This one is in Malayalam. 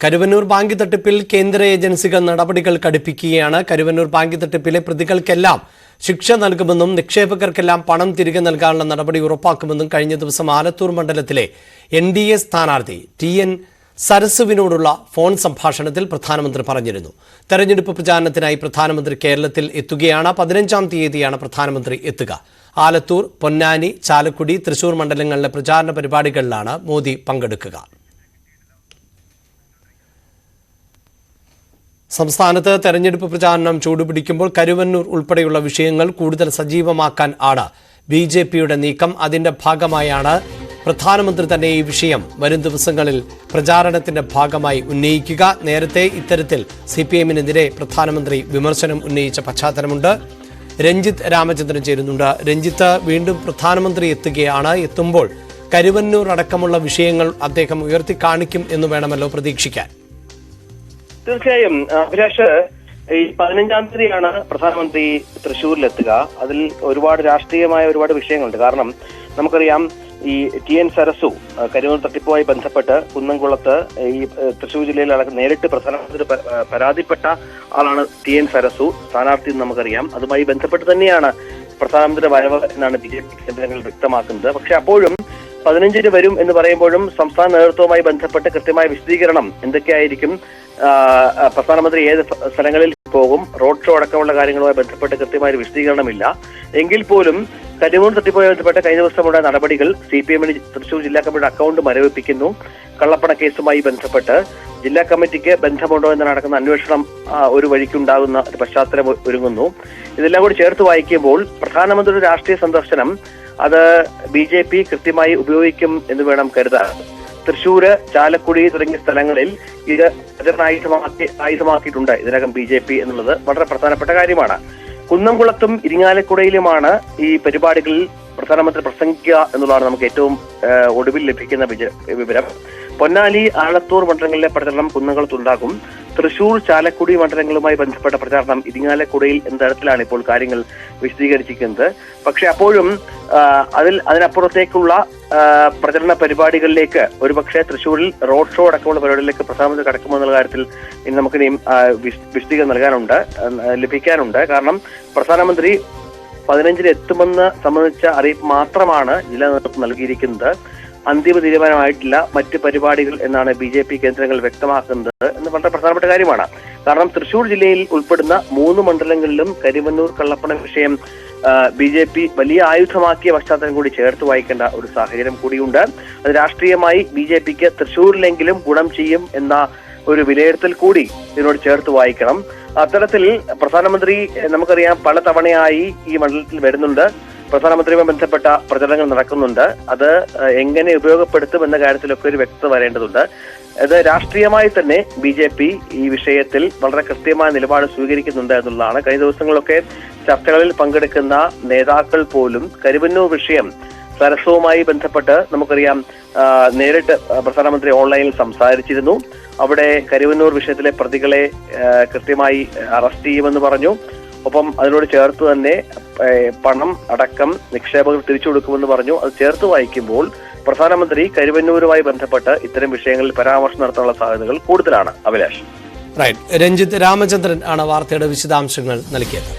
കരുവന്നൂർ ബാങ്ക് തട്ടിപ്പിൽ കേന്ദ്ര ഏജൻസികൾ നടപടികൾ കടുപ്പിക്കുകയാണ്. കരുവന്നൂർ ബാങ്ക് തട്ടിപ്പിലെ പ്രതികൾക്കെല്ലാം ശിക്ഷ നൽകുമെന്നും നിക്ഷേപകർക്കെല്ലാം പണം തിരികെ നൽകാനുള്ള നടപടി ഉറപ്പാക്കുമെന്നും കഴിഞ്ഞ ദിവസം ആലത്തൂർ മണ്ഡലത്തിലെ NDA സ്ഥാനാർത്ഥി TN സരസുവിനോടുള്ള ഫോൺ സംഭാഷണത്തിൽ പ്രധാനമന്ത്രി പറഞ്ഞിരുന്നു. തെരഞ്ഞെടുപ്പ് പ്രചാരണത്തിനായി പ്രധാനമന്ത്രി കേരളത്തിൽ എത്തുകയാണ്. 15-ാം തീയതിയാണ് പ്രധാനമന്ത്രി എത്തുക. ആലത്തൂർ, പൊന്നാനി, ചാലക്കുടി, തൃശൂർ മണ്ഡലങ്ങളിലെ പ്രചാരണ പരിപാടികളിലാണ് മോദി പങ്കെടുക്കുക. സംസ്ഥാനത്ത് തെരഞ്ഞെടുപ്പ് പ്രചാരണം ചൂടുപിടിക്കുമ്പോൾ കരുവന്നൂർ ഉൾപ്പെടെയുള്ള വിഷയങ്ങൾ കൂടുതൽ സജീവമാക്കാൻ ആണ് BJPയുടെ നീക്കം. അതിന്റെ ഭാഗമായാണ് പ്രധാനമന്ത്രി തന്നെ ഈ വിഷയം വരും ദിവസങ്ങളിൽ പ്രചാരണത്തിന്റെ ഭാഗമായി ഉന്നയിക്കുക. നേരത്തെ ഇത്തരത്തിൽ CPM-നെതിരെ പ്രധാനമന്ത്രി വിമർശനം ഉന്നയിച്ച പശ്ചാത്തലമുണ്ട്. രഞ്ജിത്ത് രാമചന്ദ്രൻ ചേരുന്നുണ്ട്. രഞ്ജിത്ത്, വീണ്ടും പ്രധാനമന്ത്രി എത്തുകയാണ്. എത്തുമ്പോൾ കരുവന്നൂർ അടക്കമുള്ള വിഷയങ്ങൾ അദ്ദേഹം ഉയർത്തി കാണിക്കും എന്ന് വേണമല്ലോ പ്രതീക്ഷിക്കാൻ. തീർച്ചയായും അഭിലാഷ്, ഈ 15-ാം തീയതിയാണ് പ്രധാനമന്ത്രി തൃശ്ശൂരിലെത്തുക. അതിൽ ഒരുപാട് രാഷ്ട്രീയമായ ഒരുപാട് വിഷയങ്ങളുണ്ട്. കാരണം നമുക്കറിയാം, ഈ TN സരസു കരുവന്നൂർ തട്ടിപ്പുമായി ബന്ധപ്പെട്ട് കുന്നംകുളത്ത് ഈ തൃശ്ശൂർ ജില്ലയിൽ നേരിട്ട് പ്രധാനമന്ത്രി പരാതിപ്പെട്ട ആളാണ് TN സരസു. സ്ഥാനാർത്ഥി നമുക്കറിയാം. അതുമായി ബന്ധപ്പെട്ട് തന്നെയാണ് പ്രധാനമന്ത്രി വരവ് എന്നാണ് BJP കേന്ദ്രങ്ങൾ വ്യക്തമാക്കുന്നത്. പക്ഷെ അപ്പോഴും 15-ന് വരും എന്ന് പറയുമ്പോഴും സംസ്ഥാന നേതൃത്വവുമായി ബന്ധപ്പെട്ട് കൃത്യമായ വിശദീകരണം എന്തൊക്കെയായിരിക്കും, പ്രധാനമന്ത്രി ഏത് സ്ഥലങ്ങളിൽ പോകും, റോഡ് ഷോ അടക്കമുള്ള കാര്യങ്ങളുമായി ബന്ധപ്പെട്ട് കൃത്യമായ വിശദീകരണമില്ല. എങ്കിൽ പോലും കരുവന്നൂർ തട്ടിപ്പുമായി ബന്ധപ്പെട്ട് കഴിഞ്ഞ ദിവസമുള്ള നടപടികൾ CPM-ന് തൃശൂർ ജില്ലാ കമ്മിറ്റിയുടെ അക്കൗണ്ട് മരവിപ്പിക്കുന്നു. കള്ളപ്പണ കേസുമായി ബന്ധപ്പെട്ട് ജില്ലാ കമ്മിറ്റിക്ക് ബന്ധമുണ്ടോ എന്ന് നടക്കുന്ന അന്വേഷണം ഒരു വഴിക്കുണ്ടാകുന്ന ഒരു പശ്ചാത്തലം ഒരുങ്ങുന്നു. ഇതെല്ലാം കൂടി ചേർത്ത് വായിക്കുമ്പോൾ പ്രധാനമന്ത്രിയുടെ രാഷ്ട്രീയ സന്ദർശനം അത് BJP കൃത്യമായി ഉപയോഗിക്കും എന്ന് വേണം കരുതാൻ. തൃശ്ശൂര്, ചാലക്കുടി തുടങ്ങിയ സ്ഥലങ്ങളിൽ ഇത് ആയുധമാക്കിയിട്ടുണ്ട് ഇതിനകം BJP എന്നുള്ളത് വളരെ പ്രധാനപ്പെട്ട കാര്യമാണ്. കുന്നംകുളത്തും ഇരിങ്ങാലക്കുടയിലുമാണ് ഈ പരിപാടികളിൽ പ്രധാനമന്ത്രി പ്രസംഗിക്കുക എന്നുള്ളതാണ് നമുക്ക് ഏറ്റവും ഒടുവിൽ ലഭിക്കുന്ന വിവരം. പൊന്നാനി, ആലത്തൂർ മണ്ഡലങ്ങളിലെ പ്രചരണം കുന്നംകുളത്തുണ്ടാകും. തൃശൂർ, ചാലക്കുടി മണ്ഡലങ്ങളുമായി ബന്ധപ്പെട്ട പ്രചാരണം ഇരിങ്ങാലക്കുടയിൽ എന്ന തരത്തിലാണ് ഇപ്പോൾ കാര്യങ്ങൾ വിശദീകരിച്ചിരിക്കുന്നത്. പക്ഷെ അപ്പോഴും അതിനപ്പുറത്തേക്കുള്ള പ്രചരണ പരിപാടികളിലേക്ക് ഒരുപക്ഷെ തൃശ്ശൂരിൽ റോഡ് ഷോ അടക്കമുള്ള പരിപാടികളിലേക്ക് പ്രധാനമന്ത്രി കടക്കുമോ എന്നുള്ള കാര്യത്തിൽ ഇനി നമുക്കിനിയും വിശദീകരണം ലഭിക്കാനുണ്ട്. കാരണം പ്രധാനമന്ത്രി 15-ന് എത്തുമെന്ന് സംബന്ധിച്ച അറിയിപ്പ് മാത്രമാണ് ജില്ലാ നേതൃത്വം നൽകിയിരിക്കുന്നത്. അന്തിമ തീരുമാനമായിട്ടില്ല മറ്റ് പരിപാടികൾ എന്നാണ് BJP കേന്ദ്രങ്ങൾ വ്യക്തമാക്കുന്നത് എന്ന് വളരെ പ്രധാനപ്പെട്ട കാര്യമാണ്. കാരണം തൃശ്ശൂർ ജില്ലയിൽ ഉൾപ്പെടുന്ന 3 മണ്ഡലങ്ങളിലും കരുവന്നൂർ കള്ളപ്പണ വിഷയം BJP വലിയ ആയുധമാക്കിയ പശ്ചാത്തലം കൂടി ചേർത്ത് വായിക്കേണ്ട ഒരു സാഹചര്യം കൂടിയുണ്ട്. അത് രാഷ്ട്രീയമായി BJPക്ക് തൃശ്ശൂരിലെങ്കിലും ഗുണം ചെയ്യും എന്ന ഒരു വിലയിരുത്തൽ കൂടി ഇതിനോട് ചേർത്ത് വായിക്കണം. അത്തരത്തിൽ പ്രധാനമന്ത്രി നമുക്കറിയാം പല തവണയായി ഈ മണ്ഡലത്തിൽ വരുന്നുണ്ട്. പ്രധാനമന്ത്രിയുമായി ബന്ധപ്പെട്ട പ്രചരണങ്ങൾ നടക്കുന്നുണ്ട്. അത് എങ്ങനെ ഉപയോഗപ്പെടുത്തും എന്ന കാര്യത്തിലൊക്കെ ഒരു വ്യക്തത വരേണ്ടതുണ്ട്. അത് രാഷ്ട്രീയമായി തന്നെ BJP ഈ വിഷയത്തിൽ വളരെ കൃത്യമായ നിലപാട് സ്വീകരിക്കുന്നുണ്ട് എന്നുള്ളതാണ്. കഴിഞ്ഞ ദിവസങ്ങളിലൊക്കെ ചർച്ചകളിൽ പങ്കെടുക്കുന്ന നേതാക്കൾ പോലും കരുവന്നൂർ വിഷയം സരസവുമായി ബന്ധപ്പെട്ട് നമുക്കറിയാം നേരിട്ട് പ്രധാനമന്ത്രി ഓൺലൈനിൽ സംസാരിച്ചിരുന്നു. അവിടെ കരുവന്നൂർ വിഷയത്തിലെ പ്രതികളെ കൃത്യമായി അറസ്റ്റ് ചെയ്യുമെന്ന് പറഞ്ഞു. ഒപ്പം അതിനോട് ചേർത്ത് തന്നെ പണം അടക്കം നിക്ഷേപകർ തിരിച്ചു കൊടുക്കുമെന്ന് പറഞ്ഞു. അത് ചേർത്ത് വായിക്കുമ്പോൾ പ്രധാനമന്ത്രി കരുവന്നൂരുമായി ബന്ധപ്പെട്ട് ഇത്തരം വിഷയങ്ങളിൽ പരാമർശം നടത്താനുള്ള സാധ്യതകൾ കൂടുതലാണ്. അഭിലാഷ്. രഞ്ജിത്ത് രാമചന്ദ്രൻ ആണ് വാർത്തയുടെ വിശദാംശങ്ങൾ നൽകിയത്.